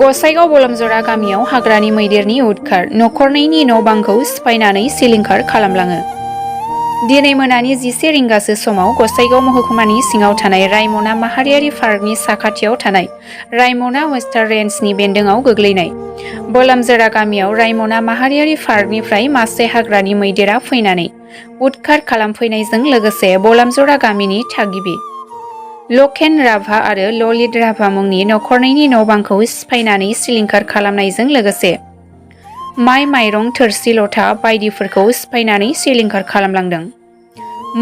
गसाइगाव बलमजरा गामियाव हाग्रानि मैदेरनि उदखार नखरनैनि न' बांखौ सिफायनानै सिलिंखार खालामलाङो। दिनै मोनानि 11 रिंगासो समाव गसाइगाव महकुमानि सिङाव थानाय रायमना माहारियारि पार्कनि साखाथियाव थानाय रायमना वेस्टार्न रेन्जनि बेन्दोंआव गोग्लैनाय बलमजरा गामियाव रायमना माहारियारि पार्कनिफ्राय मासे हाग्रानि मैदेरा फैनानै उदखार खालामफैनायजों लोगोसे बलमजरा गामिनि थागिबि लकेन राभा आरो ललित राभा मुंनि नखरनैनि न' बांखौ सिफायनानै सिलिंखार खालामनायजों लोगोसे माइ माइरं थोरसि लथा बायदिफोरखौ सिफायनानै सिलिंखार खालामलांदों।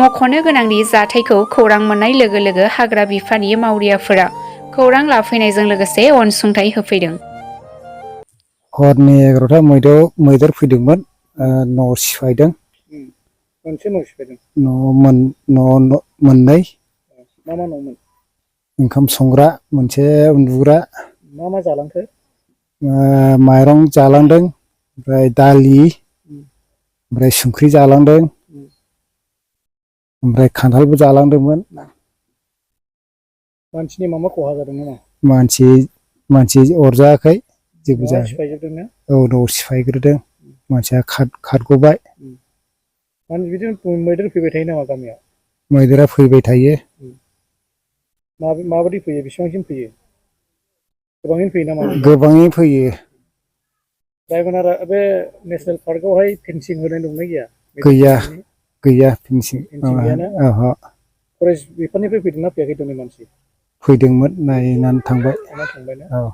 मख'नो गोनांदि जाथायखौ खौरां मोननाय लोगो लोगो हाग्रा बिफाननि मावरियाफोरा खौरां लाफैनायजों लोगोसे अनसुंथाइ होफैदों। हरनि 11टा मैदेर फैदोंमोन न' सिफायदों। मोनसे न' सिफायदों? न' मोननै। मा मा न'मोन? ओंखाम संग्रा मोनसे उन्दुग्रा। मा मा जालांखो? माइरं जालांदों, ओमफ्राय दालि, ओमफ्राय संख्रि जालांदों, ओमफ्राय खान्थालबो जालांदोंमोन। मानसिनि मा खहा जादों नामा? मानसि अरजायाखै, जेबो जायाखै। सिफायजोबदोंना? औ न' सिफायग्रोदों, मानसिया खारग'बाय। बिदिनो मैदेर फैबाय थायो नामा गामियाव? मैदेरा फैबाय थायो। माबायदि फैयो, बेसेबांसिम फैयो? गोबाङैनो फैयो नामा? गोबाङैनो फैयो। रायमना बे नेसनेल पार्कआवहाय फेनसिं होनाय दंना गैया? गैया फेनसिं गैयाना? ओहो। फरेस्ट बिफाननिफ्राय फैदोंना फैयाखै दिनै मानसि? फैदोंमोन, नायनानै थांबाय। थांबायना? औ।